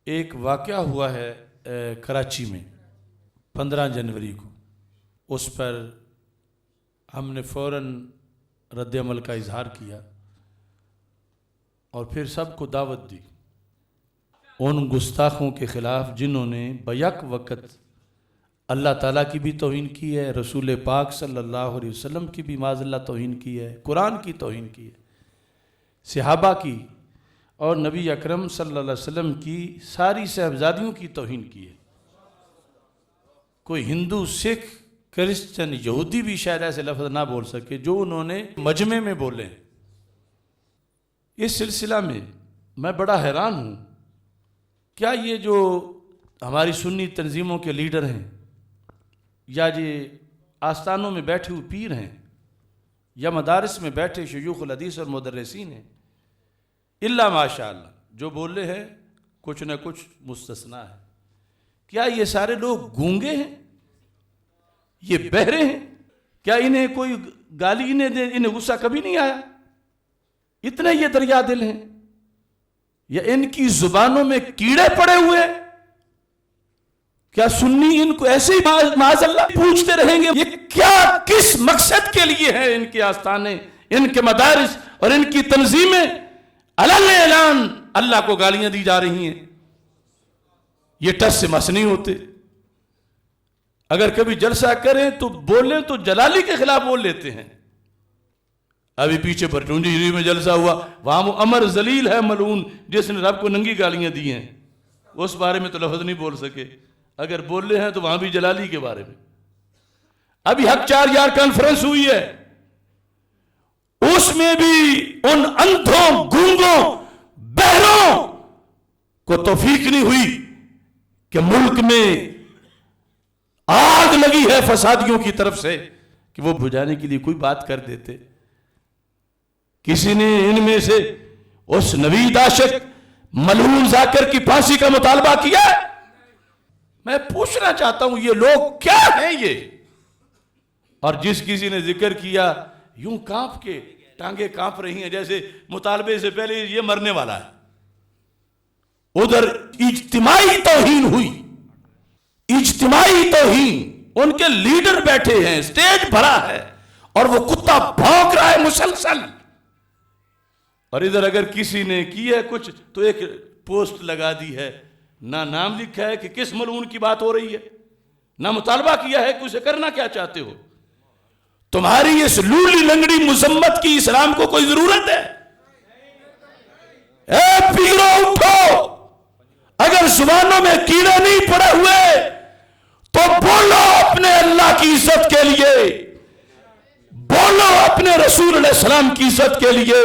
ایک واقعہ ہوا ہے کراچی میں 15 جنوری کو. اس پر ہم نے فوراً رد عمل کا اظہار کیا اور پھر سب کو دعوت دی ان گستاخوں کے خلاف جنہوں نے بیک وقت اللہ تعالیٰ کی بھی توہین کی ہے، رسول پاک صلی اللہ علیہ وسلم کی بھی معاذ اللہ توہین کی ہے، قرآن کی توہین کی ہے، صحابہ کی اور نبی اکرم صلی اللہ علیہ وسلم کی ساری صحابزادیوں کی توہین کی ہے. کوئی ہندو، سکھ، کرسچن، یہودی بھی شاید ایسے لفظ نہ بول سکے جو انہوں نے مجمع میں بولے. اس سلسلہ میں میں بڑا حیران ہوں، کیا یہ جو ہماری سنی تنظیموں کے لیڈر ہیں یا یہ آستانوں میں بیٹھے ہوئے پیر ہیں یا مدارس میں بیٹھے شیوخ الحدیث اور مدرسین ہیں، الا ماشاء اللہ جو بولے ہیں کچھ نہ کچھ مستثنا ہے، کیا یہ سارے لوگ گونگے ہیں؟ یہ بہرے ہیں؟ کیا انہیں کوئی گالی انہیں غصہ کبھی نہیں آیا؟ اتنے یہ دریا دل ہیں؟ یا ان کی زبانوں میں کیڑے پڑے ہوئے؟ کیا سنی ان کو ایسے ہی معاذ اللہ پوچھتے رہیں گے؟ یہ کیا کس مقصد کے لیے ہیں ان کے آستانے، ان کے مدارس اور ان کی تنظیمیں؟ علن اعلان اللہ کو گالیاں دی جا رہی ہیں. یہ ٹس سے مس نہیں ہوتے. اگر کبھی جلسہ کریں تو بولیں تو جلالی کے خلاف بول لیتے ہیں. ابھی پیچھے پرٹونجی میں جلسہ ہوا، وہاں وہ امر ذلیل ہے ملعون جس نے رب کو ننگی گالیاں دی ہیں، اس بارے میں تو لفظ نہیں بول سکے. اگر بول رہے ہیں تو وہاں بھی جلالی کے بارے میں. ابھی حق 4 یار کانفرنس ہوئی ہے، اس میں بھی ان اندھوں، گونگوں، بہروں کو توفیق نہیں ہوئی کہ ملک میں آگ لگی ہے فسادیوں کی طرف سے کہ وہ بجھانے کے لیے کوئی بات کر دیتے. کسی نے ان میں سے اس نوید عاشق ملعون ذاکر کی پھانسی کا مطالبہ کیا ہے؟ میں پوچھنا چاہتا ہوں یہ لوگ کیا ہیں یہ؟ اور جس کسی نے ذکر کیا یوں کانپ کے ٹانگیں کانپ رہی ہیں جیسے مطالبے سے پہلے یہ مرنے والا ہے. ادھر اجتماعی توہین ہوئی، اجتماعی توہین، ان کے لیڈر بیٹھے ہیں، سٹیج بھرا ہے اور وہ کتا بھونک رہا ہے مسلسل. اور ادھر اگر کسی نے کی ہے کچھ تو ایک پوسٹ لگا دی ہے، نہ نام لکھا ہے کہ کس ملعون کی بات ہو رہی ہے، نہ مطالبہ کیا ہے کہ اسے کرنا کیا چاہتے ہو. تمہاری اس لولی لنگڑی مذمت کی اسلام کو کوئی ضرورت ہے؟ اے پیرو اٹھو، اگر زبانوں میں کیڑے نہیں پڑے ہوئے تو بولو اپنے اللہ کی عزت کے لیے، بولو اپنے رسول علیہ السلام کی عزت کے لیے،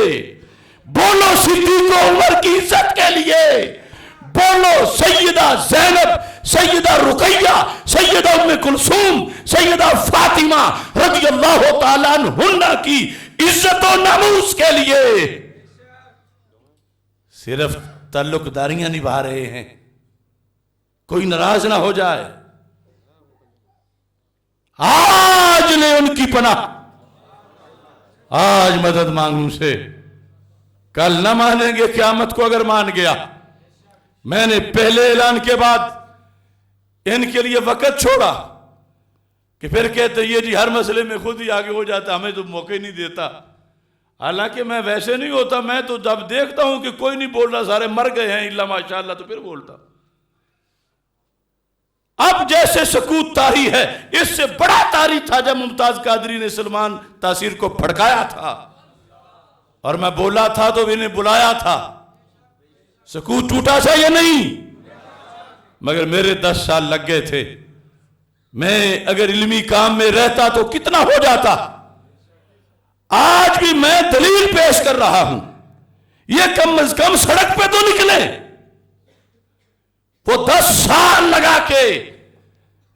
بولو صدیق و عمر کی عزت کے لیے، بولو سیدہ زینب، سیدہ رقیہ، سیدہ ام کلثوم، سیدہ فاطمہ رضی اللہ تعالیٰ عنہن کی عزت و ناموس کے لیے. صرف تعلق داریاں نبھا رہے ہیں، کوئی ناراض نہ ہو جائے. آج لے ان کی پناہ، آج مدد مانگوں سے، کل نہ مانیں گے. قیامت کو اگر مان گیا، میں نے پہلے اعلان کے بعد ان کے لیے وقت چھوڑا کہ پھر کہتے یہ جی ہر مسئلے میں خود ہی آگے ہو جاتا، ہمیں تو موقع ہی نہیں دیتا. حالانکہ میں ویسے نہیں ہوتا، میں تو جب دیکھتا ہوں کہ کوئی نہیں بول رہا، سارے مر گئے ہیں الا ماشاءاللہ، تو پھر بولتا. اب جیسے سکوت طاری ہے، اس سے بڑا طاری تھا جب ممتاز قادری نے سلمان تاثیر کو بھڑکایا تھا اور میں بولا تھا تو انہیں بلایا تھا. سکوت ٹوٹا تھا یا نہیں؟ مگر میرے 10 سال لگ گئے تھے. میں اگر علمی کام میں رہتا تو کتنا ہو جاتا. آج بھی میں دلیل پیش کر رہا ہوں، یہ کم از کم سڑک پہ تو نکلے. وہ 10 سال لگا کے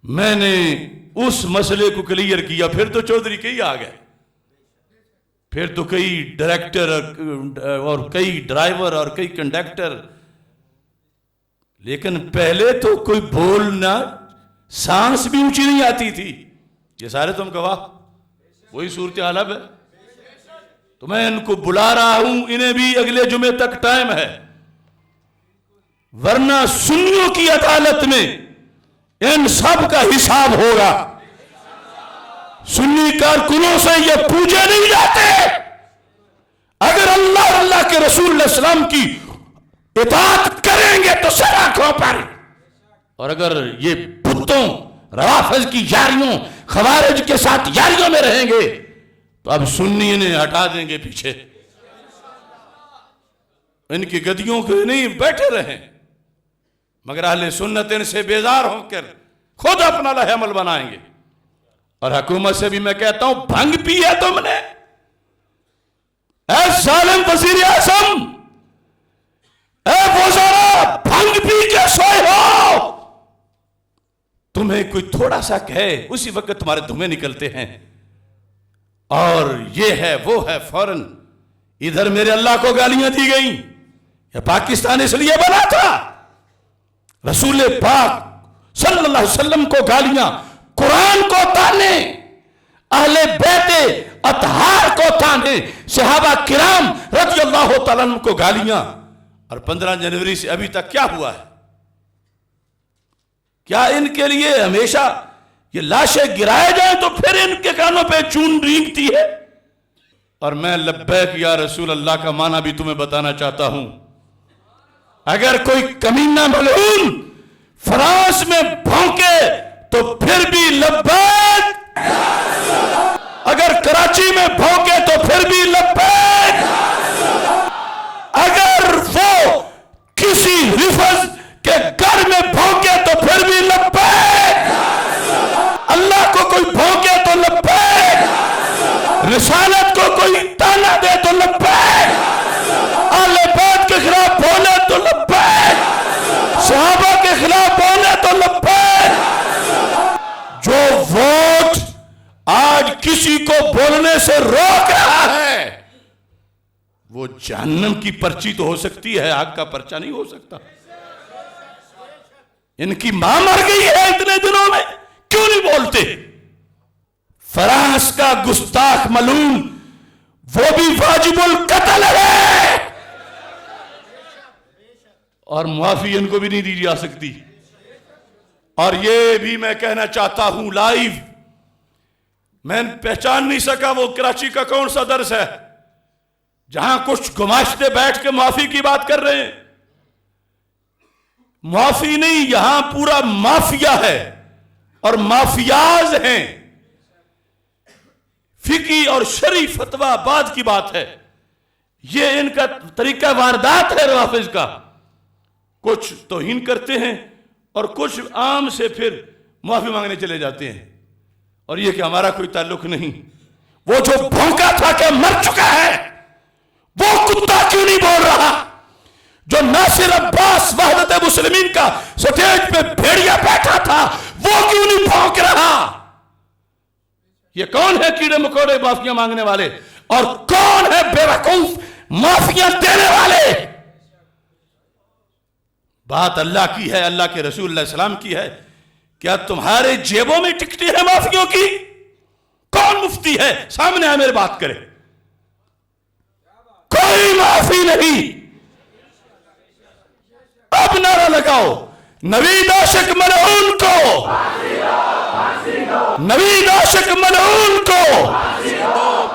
میں نے اس مسئلے کو کلیئر کیا. پھر تو چودھری کئی آ گئے، پھر تو کئی ڈائریکٹر اور کئی ڈرائیور اور کئی کنڈکٹر. لیکن پہلے تو کوئی بولنا، سانس بھی اونچی نہیں آتی تھی. یہ سارے تم گواہ، وہی صورتحال اب ہے. تو میں ان کو بلا رہا ہوں، انہیں بھی اگلے جمعے تک ٹائم ہے. ورنہ سنیوں کی عدالت میں ان سب کا حساب ہوگا. سنی کارکنوں سے یہ پوچھے نہیں جاتے. اگر اللہ اللہ کے رسول علیہ السلام کی اطاعت کریں گے تو سر آنکھوں پر، اور اگر یہ بتوں روافض کی یاریوں خوارج کے ساتھ یاریوں میں رہیں گے تو اب سنی انہیں ہٹا دیں گے پیچھے. ان کی گدیوں کے نہیں بیٹھے رہیں، مگر اہل سنت ان سے بیزار ہو کر خود اپنا لائحہ عمل بنائیں گے. اور حکومت سے بھی میں کہتا ہوں، بھنگ پی ہے تم نے، اے ظالم وزیر اعظم، اے وزراء، بھنگ پی کے سوئے ہو. تمہیں کوئی تھوڑا سا کہے اسی وقت تمہارے دھویں نکلتے ہیں، اور یہ ہے وہ ہے، فوراً ادھر میرے اللہ کو گالیاں دی گئیں. یہ پاکستان اس لیے بنا تھا، رسول پاک صلی اللہ علیہ وسلم کو گالیاں، قرآن کو تانے، اہل بیت اطہار کو تانے، صحابہ کرام رضی اللہ تعالیٰ عنہ کو گالیاں. اور 15 جنوری سے ابھی تک کیا ہوا ہے؟ کیا ان کے لیے ہمیشہ یہ لاشیں گرائے جائیں تو پھر ان کے کانوں پہ چون رینگتی ہے؟ اور میں لبیک یا رسول اللہ کا معنی بھی تمہیں بتانا چاہتا ہوں. اگر کوئی کمینہ ملعون فرانس میں بھونکے تو پھر بھی لبیک، اگر کراچی میں بھونکے تو پھر بھی لبیک، اگر وہ کسی رفض کے گھر میں بھونکے تو پھر بھی لبیک، اللہ کو کوئی بھونکے تو لبیک، رسالت کو کوئی تانا دے تو لبیک، اہل بیت کے خلاف بولے تو لبیک، صحابہ کے خلاف بولے تو لبیک. جو ووٹ آج کسی کو بولنے سے روک رہا ہے وہ جہنم کی پرچی تو ہو سکتی ہے، آگ کا پرچہ نہیں ہو سکتا. ان کی ماں مر گئی ہے اتنے دنوں میں، کیوں نہیں بولتے؟ فرانس کا گستاخ ملعون وہ بھی واجب القتل ہے، اور معافی ان کو بھی نہیں دی جا سکتی. اور یہ بھی میں کہنا چاہتا ہوں لائیو، میں پہچان نہیں سکا وہ کراچی کا کون سا درس ہے جہاں کچھ گماشتے بیٹھ کے معافی کی بات کر رہے ہیں. معافی نہیں، یہاں پورا مافیا ہے اور مافیاز ہیں. فقہی اور شرعی فتویٰ بعد کی بات ہے، یہ ان کا طریقہ واردات ہے روافض کا. کچھ توہین کرتے ہیں اور کچھ عام سے پھر معافی مانگنے چلے جاتے ہیں، اور یہ کہ ہمارا کوئی تعلق نہیں. وہ جو بھونکا تھا کہ مر چکا ہے، وہ کتا کیوں نہیں بول رہا؟ جو ناصر عباس وحدت مسلمین کا سٹیج پہ بھیڑیا بیٹھا تھا، وہ کیوں نہیں بھونک رہا؟ یہ کون ہے کیڑے مکوڑے معافیاں مانگنے والے، اور کون ہے بے وقوف معافیاں دینے والے؟ بات اللہ کی ہے، اللہ کے رسول علیہ السلام کی ہے. کیا تمہارے جیبوں میں ٹکٹی ہے معافیوں کی؟ کون مفتی ہے سامنے آئے میرے بات کرے؟ کوئی معافی نہیں. اب نعرہ لگاؤ، نوید عاشق ملعون کو، نوید عاشق ملعون کو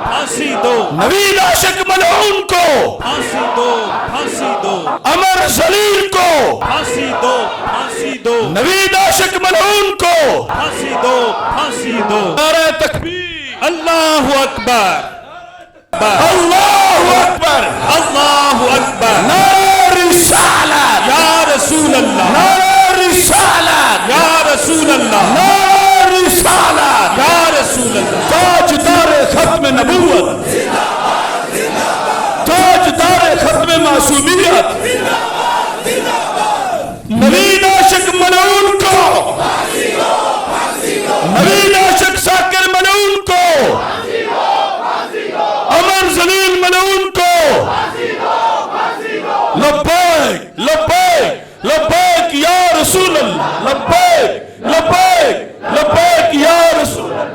پھانسی دو، نوید عاشق ملعون کو پھانسی دو، پھانسی دو، عمر ذلیل کو پھانسی دو، پھانسی دو، نوید عاشق ملعون کو پھانسی دو، پھانسی دو. نعرہ تکبیر، اللہ اکبر، اللہ اکبر، اللہ اکبر. نعرہ رسالت یا رسول اللہ، نعرہ رسالت یا رسول اللہ، نعرہ رسالت یا رسول اللہ. تاجدار ختم نبوت